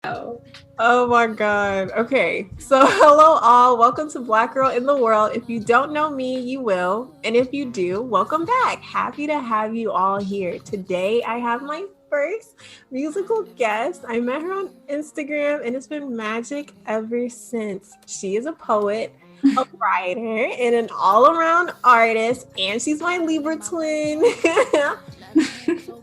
Oh. Oh my God. Okay. So, hello, all. Welcome to Black Girl in the World. If you don't know me, you will. And if you do, welcome back. Happy to have you all here. Today, I have my first musical guest. I met her on Instagram, and it's been magic ever since. She is a poet, a writer, and an all around artist. And she's my Libra twin.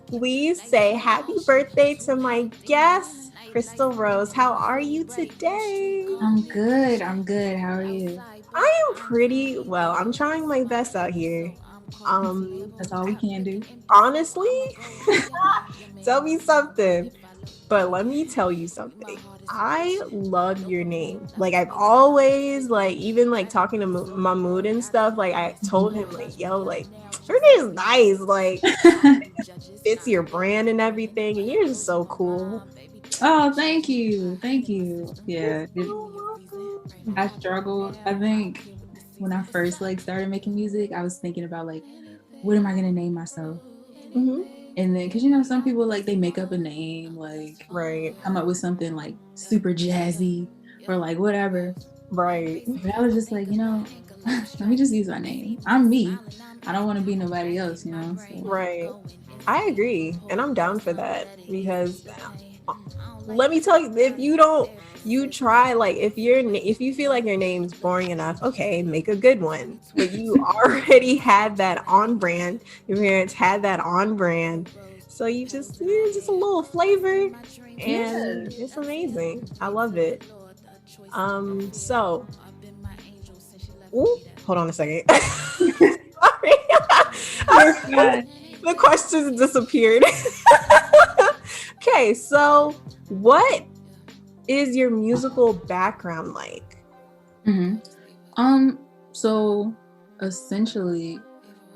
Please say happy birthday to my guest, Krystal Rose. How are you today? I'm good. I'm good. How are you? I am pretty well. I'm trying my best out here. That's all we can do. Honestly, tell me something. But let me tell you something. I love your name. Like I've always even talking to Mahmoud and stuff. Like I told him yo, her name's nice. Like fits your brand and everything, and you're just so cool. Oh, thank you. Thank you. Yeah. I struggled. I think when I first started making music, I was thinking about what am I gonna name myself? Mm-hmm. And then, cause some people they make up a name, right, come up with something super jazzy or whatever. Right. But I was just let me just use my name. I'm me. I don't want to be nobody else, So. Right. I agree, and I'm down for that because let me tell you, if you don't, you try if you feel like your name's boring enough, okay, make a good one. But you already had that on brand. Your parents had that on brand, so you just a little flavor, and it's amazing. I love it. So, ooh, hold on a second. Sorry. The questions disappeared. Okay, so what is your musical background like? So essentially,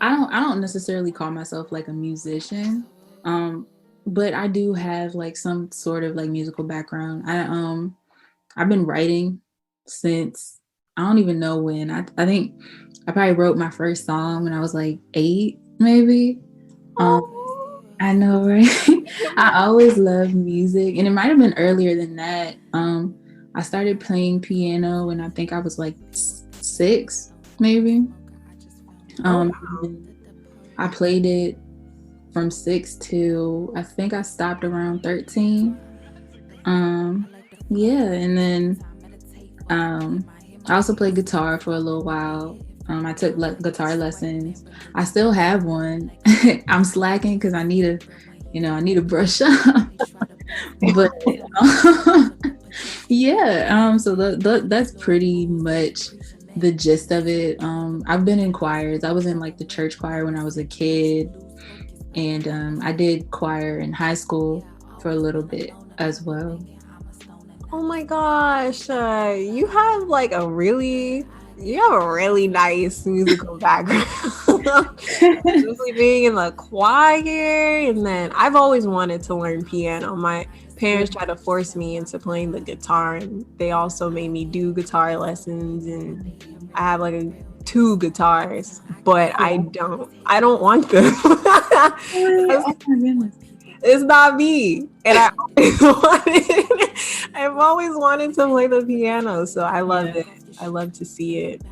I don't necessarily call myself a musician, but I do have some sort of musical background. I've been writing since I don't even know when. I think I probably wrote my first song when I was 8, maybe. I know, right? I always loved music, and it might have been earlier than that. I started playing piano when I think I was 6, maybe. I played it from 6 to I think I stopped around 13. Yeah, and then I also played guitar for a little while. I took guitar lessons. I still have one. I'm slacking because I need to brush up. But yeah, so that's pretty much the gist of it. I've been in choirs. I was in the church choir when I was a kid, and I did choir in high school for a little bit as well. Oh my gosh, you have a really nice musical background. Especially being in the choir, and then I've always wanted to learn piano. My parents tried to force me into playing the guitar, and they also made me do guitar lessons, and I have 2 guitars, but I don't want them. Oh my goodness. It's not me, and I've always wanted to play the piano, so I love it. I love to see it.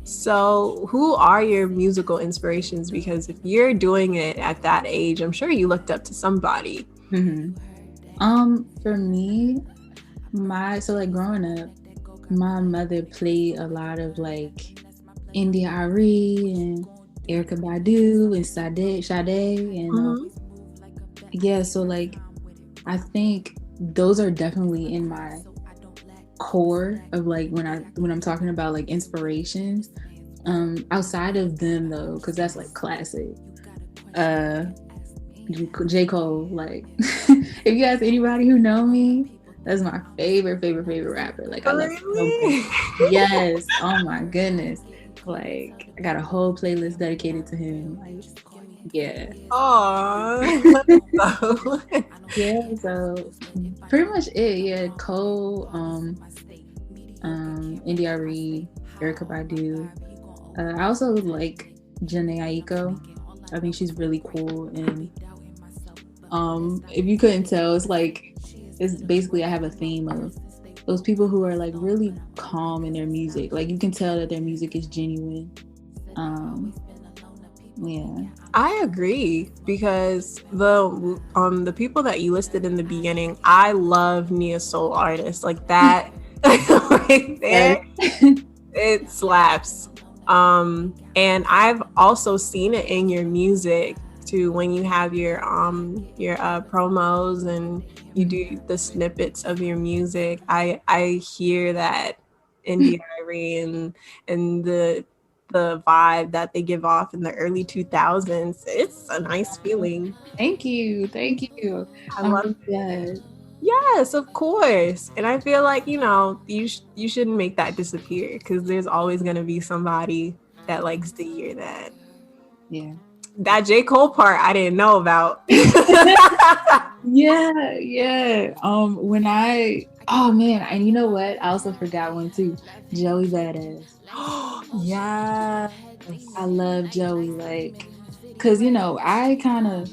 So who are your musical inspirations? Because if you're doing it at that age, I'm sure you looked up to somebody. For me, growing up, my mother played a lot of India Arie and Erykah Badu and Sade, and yeah, so I think those are definitely in my core of when I'm talking about inspirations. Outside of them though, because that's classic. J. Cole, if you ask anybody who know me, that's my favorite rapper. I love Really? Yes. Oh my goodness. I got a whole playlist dedicated to him. Yeah. Aww. Yeah, so pretty much it. Yeah, Cole, India Arie, Erykah Badu. I also like Janae Aiko. I think she's really cool, and if you couldn't tell, it's it's basically I have a theme of those people who are like really calm in their music. Like you can tell that their music is genuine. Yeah. I agree because the people that you listed in the beginning, I love neo soul artists like that. Right there, it slaps. And I've also seen it in your music too when you have your promos and you do the snippets of your music. I hear that indie diary and the vibe that they give off in the early 2000s. It's a nice feeling. Thank you. I I'm love really glad. Yes, of course. And I feel like, you shouldn't make that disappear because there's always going to be somebody that likes to hear that. Yeah. That J. Cole part I didn't know about. Yeah. Oh man, and you know what? I also forgot one too. Joey Badass. Yeah. I love Joey, like, cause I kind of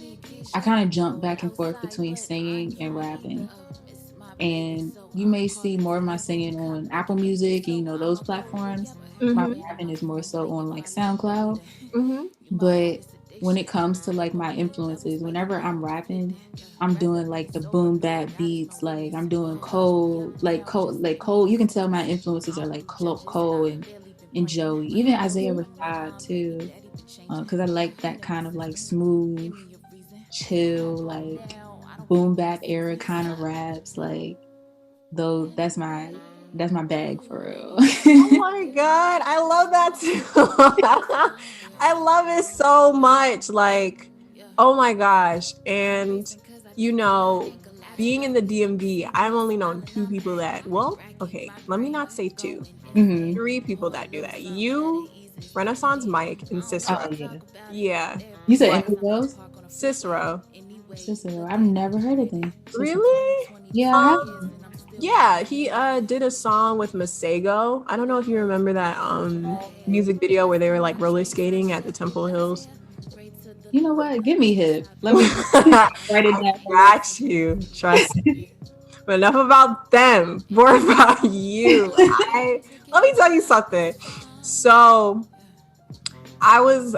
jump back and forth between singing and rapping. And you may see more of my singing on Apple Music and those platforms. My rapping is more so on like SoundCloud. But when it comes to like my influences, whenever I'm rapping, I'm doing like the boom bap beats. Like I'm doing Cole. You can tell my influences are like Cole and Joey, even Isaiah Rashad too, because I like that kind of like smooth, chill, like boom bap era kind of raps. Like though that's my bag for real. Oh my God, I love that too. I love it so much. Like, oh my gosh. And, being in the DMV, I've only known two people that, okay, let me not say two, 3 people that do that. You, Renaissance Mike, and Cicero. Oh, yeah. You said any of those? Cicero. I've never heard of them. Really? Yeah. Yeah, he did a song with Masego. I don't know if you remember that music video where they were like roller skating at the Temple Hills. You know what? Give me hip. Let me write it down. I got you. Trust me. But enough about them. More about you. Let me tell you something. So I was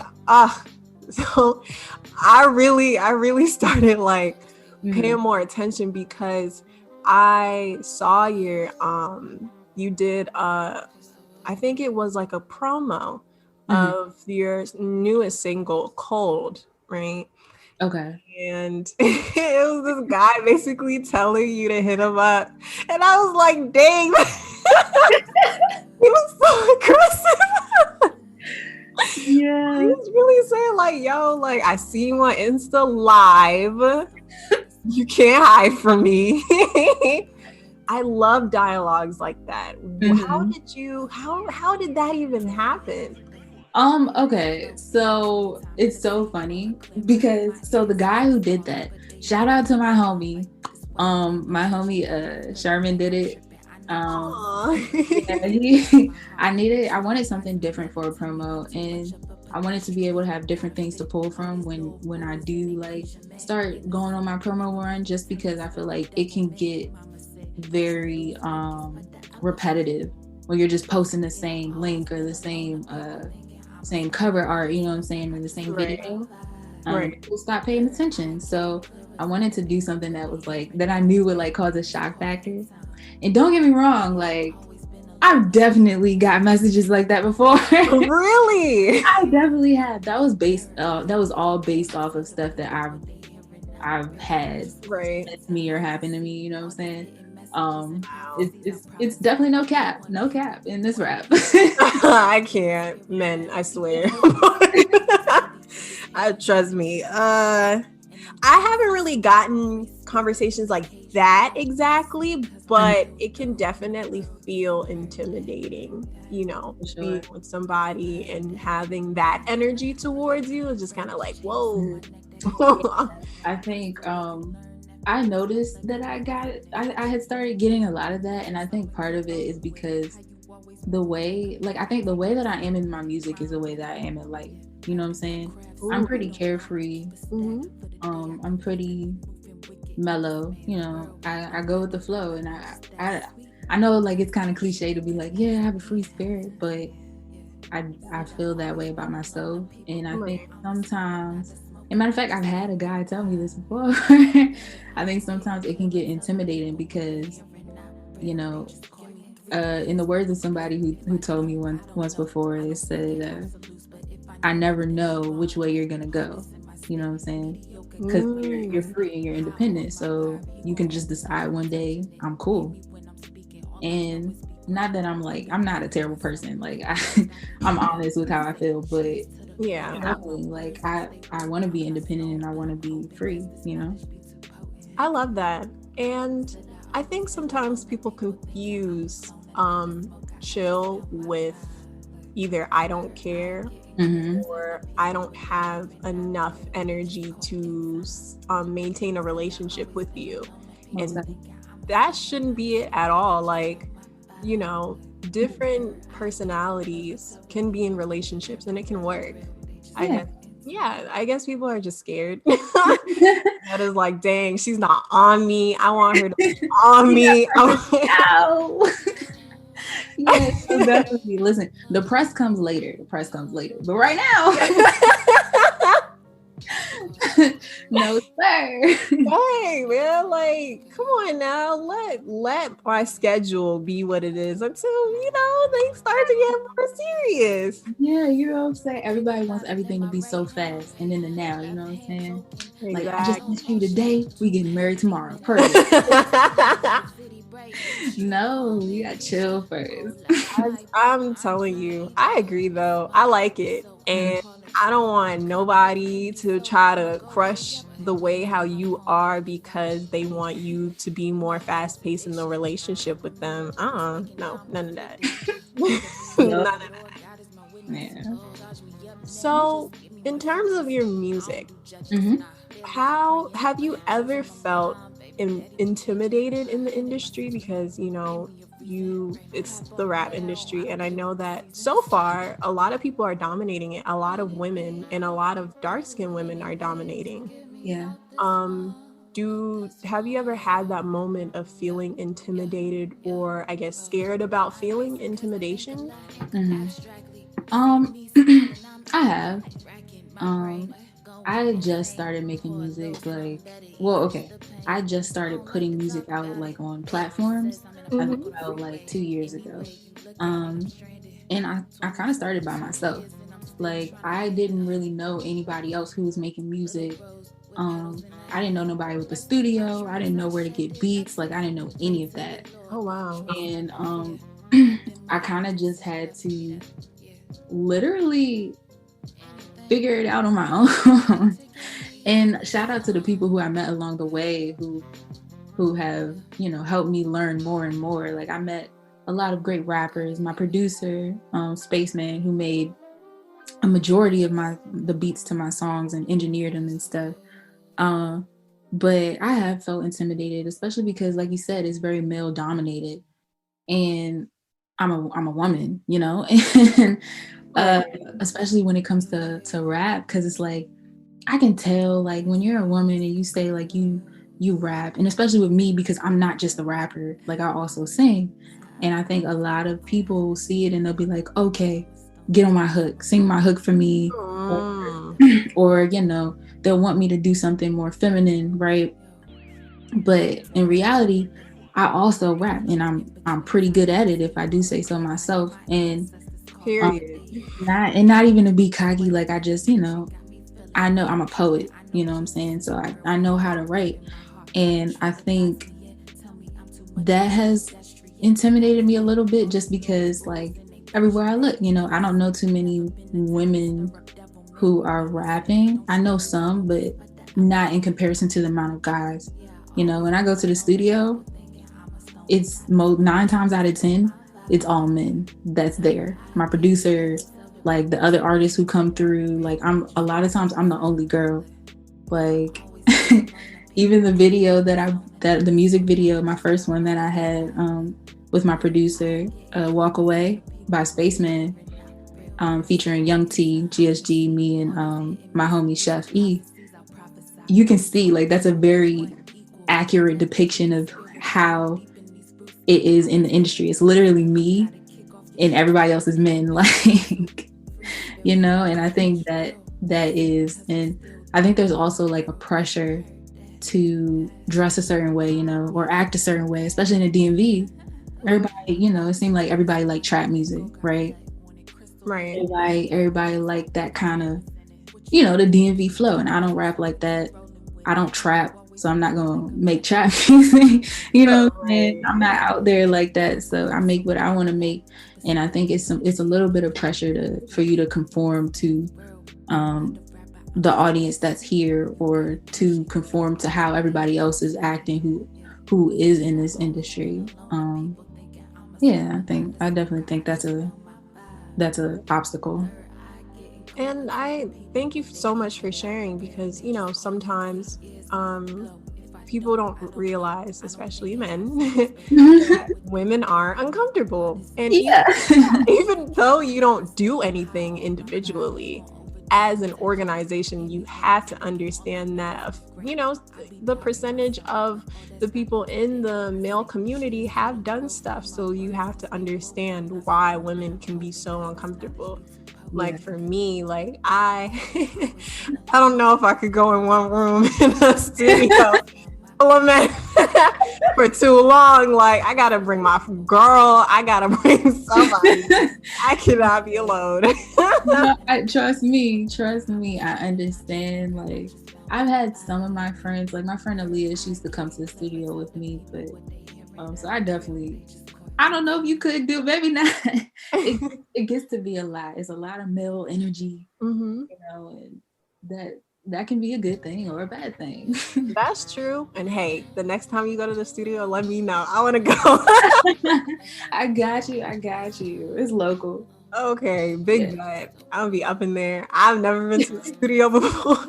so I really started like paying more attention because I saw you did I think it was like a promo of your newest single, Cold, right? Okay. And it was this guy basically telling you to hit him up. And I was like, dang, he was so aggressive. Yeah. He was really saying like, yo, like I see you on Insta Live. You can't hide from me. I love dialogues like that. How did that even happen? Okay, so it's so funny because the guy who did that, shout out to my homie. My homie Sherman did it. I wanted something different for a promo, and I wanted to be able to have different things to pull from when I do like start going on my promo run, just because I feel like it can get very repetitive when you're just posting the same link or the same cover art, you know what I'm saying, in the same video. People stop paying attention. So I wanted to do something that was like that I knew would like cause a shock factor. And don't get me wrong, like I've definitely got messages like that before. Really? I definitely have. That was all based off of stuff that I've had that's me or happened to me, you know what I'm saying? It's definitely no cap in this rap. I can't, men, I swear. Trust me. I haven't really gotten conversations like that exactly, but it can definitely feel intimidating, being with somebody and having that energy towards you is just kind of like, whoa. I think I noticed that I had started getting a lot of that, and I think part of it is because the way that I am in my music is the way that I am in life. You know what I'm saying? I'm pretty carefree. I'm pretty mellow. You know, I go with the flow, and I know like it's kind of cliche to be like, yeah, I have a free spirit, but I feel that way about myself, and I think Right. sometimes. As a matter of fact, I've had a guy tell me this before. I think sometimes it can get intimidating because, you know, in the words of somebody who told me once before, they said, I never know which way you're gonna go. You know what I'm saying? Because you're Mm. free and you're independent, so you can just decide one day I'm cool. And not that I'm not a terrible person. Like I'm honest with how I feel, but Yeah. definitely, like I want to be independent and I want to be free. You know? I love that. And I think sometimes people confuse chill with either I don't care Mm-hmm. or I don't have enough energy to maintain a relationship with you. Most And definitely. that shouldn't be it at all. Like, you know, different personalities can be in relationships and it can work. I Yeah. guess. Yeah, I guess people are just scared. That is like, dang, she's not on me. I want her to be on You're not me. perfect. No. Yeah, so definitely. Listen, the press comes later. The press comes later. But right now, no sir. Dang, man, like, come on now. Let my schedule be what it is until, things start to get more serious. Yeah, you know what I'm saying? Everybody wants everything to be so fast and in the now, you know what I'm saying? Like, I just Exactly. met you today, we getting married tomorrow. Perfect. No, you got chill first. I'm telling you, I agree though. I like it. Mm, And I don't want nobody to try to crush the way how you are because they want you to be more fast paced in the relationship with them. No, none of that. no. None of that. Yeah. So, in terms of your music, Mm-hmm. how have you ever felt intimidated in the industry? Because it's the rap industry, and I know that so far a lot of people are dominating it. A lot of women and a lot of dark-skinned women are dominating. Yeah. um have you ever had that moment of feeling intimidated, or I guess scared about feeling intimidation? Mm-hmm. I have. Um, I just started making music okay. I just started putting music out like on platforms. I think Mm-hmm. about like 2 years ago. Um, and I kind of started by myself. Like I didn't really know anybody else who was making music. I didn't know nobody with the studio. I didn't know where to get beats. Like I didn't know any of that. Oh wow. And I kind of just had to literally figure it out on my own. And shout out to the people who I met along the way who have, helped me learn more and more. Like I met a lot of great rappers. My producer, Spaceman, who made a majority of the beats to my songs and engineered them and stuff. But I have felt intimidated, especially because, like you said, it's very male dominated, and I'm a woman, and uh, Right. especially when it comes to rap, because it's like I can tell like when you're a woman and you say like you rap, and especially with me because I'm not just a rapper, like I also sing, and I think a lot of people see it and they'll be like, okay, get on my hook, sing my hook for me, or, Mm. or they'll want me to do something more feminine, right? But in reality, I also rap and I'm pretty good at it if I do say so myself. And um, Period. not even to be cocky, like I just, I know I'm a poet, you know what I'm saying? So I know how to write. And I think that has intimidated me a little bit just because like everywhere I look, I don't know too many women who are rapping. I know some, but not in comparison to the amount of guys. When I go to the studio, it's 9 times out of 10, it's all men that's there. My producer, like the other artists who come through, like a lot of times I'm the only girl. Like even the video that the music video, my first one that I had with my producer, Walk Away by Spaceman, featuring Young T, GSG, me, and my homie Chef E. You can see like that's a very accurate depiction of how it is in the industry. It's literally me and everybody else is men, like, you know. And I think that is, and I think there's also like a pressure to dress a certain way, you know, or act a certain way, especially in the DMV. Everybody, you know, it seemed like everybody liked trap music, right? Right. Everybody like that kind of, you know, the DMV flow. And I don't rap like that. I don't trap, so I'm not gonna make trap music. You know, and I'm not out there like that. So I make what I want to make, and I think it's a little bit of pressure for you to conform to the audience that's here, or to conform to how everybody else is acting who is in this industry. Yeah, I definitely think that's a obstacle. And I thank you so much for sharing, because, you know, sometimes people don't realize, especially men, that women are uncomfortable. And even though you don't do anything individually, as an organization, you have to understand that, you know, the percentage of the people in the male community have done stuff. So you have to understand why women can be so uncomfortable. Like for me, like I don't know if I could go in one room in a studio for too long. Like I gotta bring my girl, I gotta bring somebody. I cannot be alone. No, trust me, I understand. Like I've had some of my friends, like my friend Aaliyah, she used to come to the studio with me, but so I don't know if you could do, maybe not. It gets to be a lot. It's a lot of male energy, you know, and that can be a good thing or a bad thing. That's true. And hey, the next time you go to the studio, let me know. I want to go. I got you. It's local. Okay, big bet. I'll be up in there. I've never been to the studio before.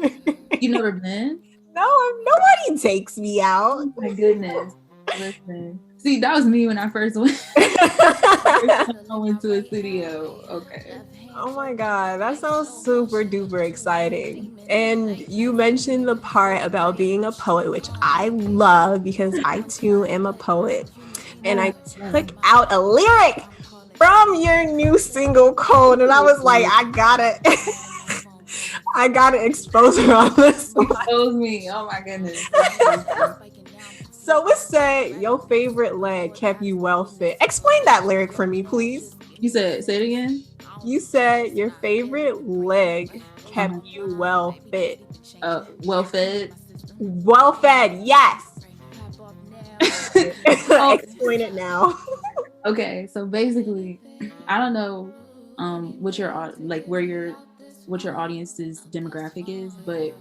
You never been? No, nobody takes me out. Oh my goodness. Listen. See, that was me when I first went. I went to a studio. Okay. Oh my God, that sounds super duper exciting. And you mentioned the part about being a poet, which I love because I too am a poet. And I took out a lyric from your new single, Code, and I was like, I gotta expose her on this one. Expose me. Oh my goodness. So what said your favorite leg kept you well fit? Explain that lyric for me, please. You said, say it again. You said your favorite leg kept you well fit. Well fed. Well fed, yes. Explain it now. Okay, so basically, I don't know what your audience's demographic is, but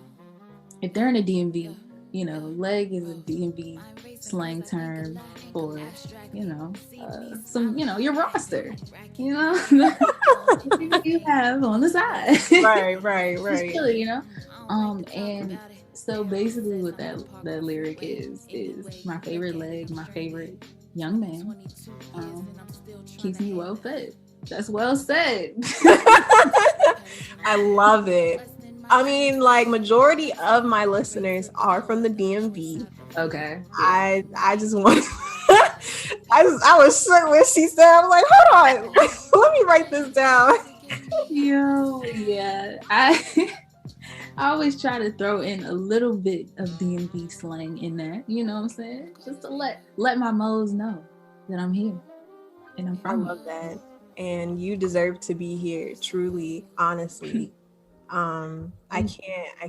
if they're in a DMV, you know, leg is a DMV slang term for, you know, some, you know, your roster, you know, you have on the side. Right. Really, you know, and so basically what that lyric is my favorite leg, my favorite young man, keeps me well fed. That's well said. I love it. I mean, like, majority of my listeners are from the DMV. Okay. I just want I was shook when she said, I was like, hold on, let me write this down. Yeah. I always try to throw in a little bit of DMV slang in there, you know what I'm saying? Just to let my moles know that I'm here and I'm from. I love that. And you deserve to be here, truly, honestly. I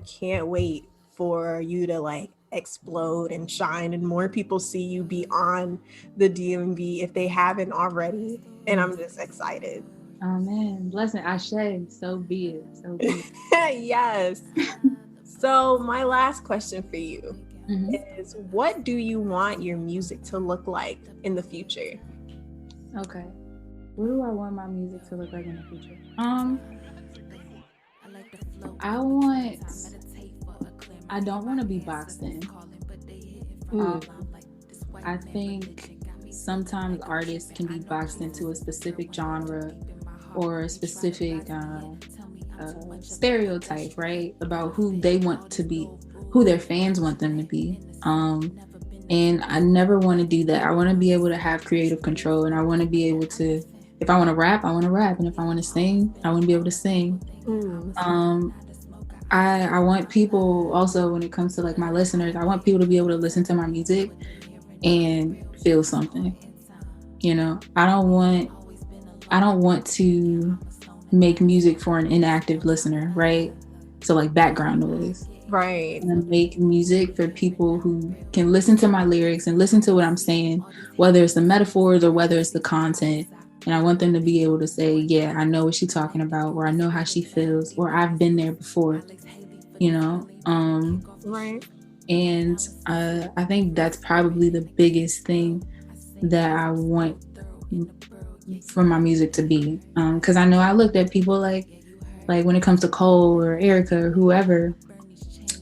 can't wait for you to like explode and shine and more people see you beyond the DMV if they haven't already. And I'm just excited. Oh man, blessing, Ashe, so be it. Yes. So my last question for you is, what do you want your music to look like in the future? Okay. What do I want my music to look like in the future? I don't want to be boxed in. I think sometimes artists can be boxed into a specific genre or a specific stereotype, right? About who they want to be, who their fans want them to be. And I never want to do that. I want to be able to have creative control, and I want to be able to, if I want to rap, I want to rap. And if I want to sing, I want to be able to sing. Mm. I want people also, when it comes to like my listeners, I want people to be able to listen to my music and feel something. You know, I don't want to make music for an inactive listener, right? So like background noise. Right. And make music for people who can listen to my lyrics and listen to what I'm saying, whether it's the metaphors or whether it's the content. And I want them to be able to say, yeah, I know what she's talking about, or I know how she feels, or I've been there before, you know? Right. And I think that's probably the biggest thing that I want for my music to be. Because I know I looked at people like when it comes to Cole or Erica or whoever,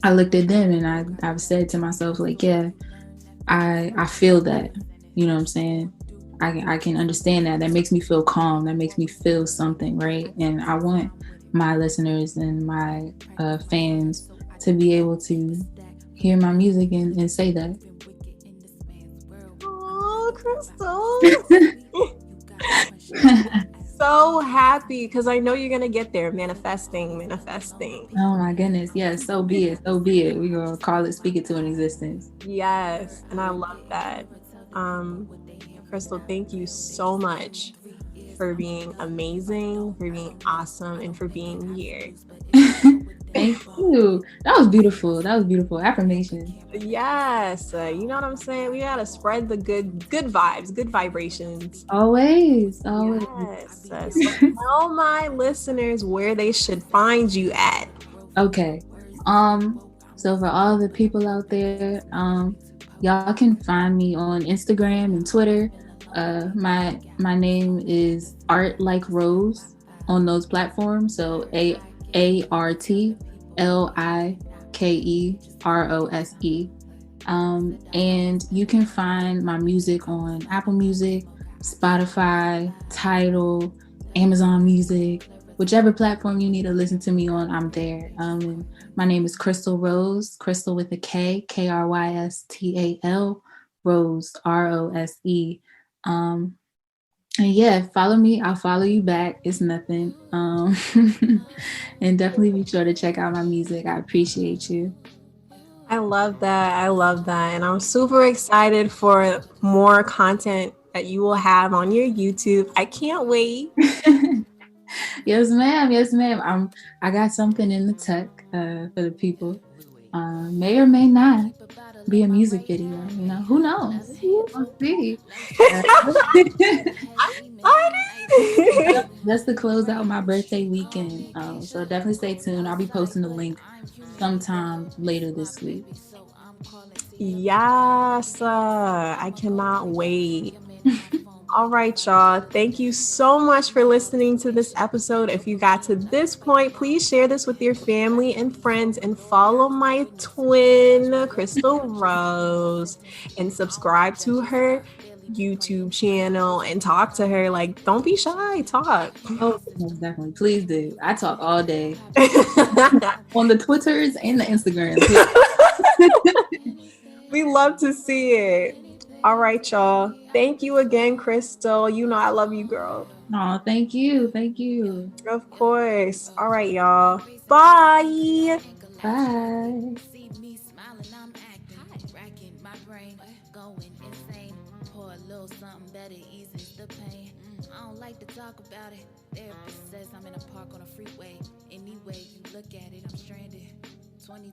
I looked at them and I've said to myself, like, yeah, I feel that, you know what I'm saying? I can understand that. That makes me feel calm. That makes me feel something, right? And I want my listeners and my fans to be able to hear my music and say that. Oh, Krystal. So happy because I know you're gonna get there. Manifesting. Oh my goodness, yes, so be it, so be it. We're gonna call it, speak it to an existence. Yes, and I love that. Krystal, thank you so much for being amazing, for being awesome, and for being here. Thank you. That was beautiful. Affirmation. Yes, you know what I'm saying? We gotta spread the good vibes, good vibrations. Always. Yes. So tell my listeners where they should find you at. Okay. So for all the people out there, y'all can find me on Instagram and Twitter. My name is Art Like Rose on those platforms. So ARTLIKEROSE. And you can find my music on Apple Music, Spotify, Tidal, Amazon Music, whichever platform you need to listen to me on, I'm there. And my name is Krystal Rose, Krystal with a K, KRYSTAL, Rose, ROSE. And yeah, follow me. I'll follow you back. It's nothing. And definitely be sure to check out my music. I appreciate you. I love that. And I'm super excited for more content that you will have on your YouTube. I can't wait. Yes, ma'am. I got something in the tuck for the people. May or may not be a music video. You know, who knows? We'll see. That's to close out my birthday weekend. So definitely stay tuned. I'll be posting the link sometime later this week. Yes, I cannot wait. All right, y'all. Thank you so much for listening to this episode. If you got to this point, please share this with your family and friends and follow my twin, Krystal Rose, and subscribe to her YouTube channel and talk to her. Like, don't be shy, talk. Oh, definitely. Please do. I talk all day on the Twitters and the Instagrams. We love to see it. All right, y'all. Thank you again, Krystal. You know I love you, girl. Oh, thank you. Thank you. Of course. All right, y'all. Bye. Bye. I don't like to talk about it. Therapist says I'm in a park on a freeway. Any way you look at it, I'm stranded. 2020.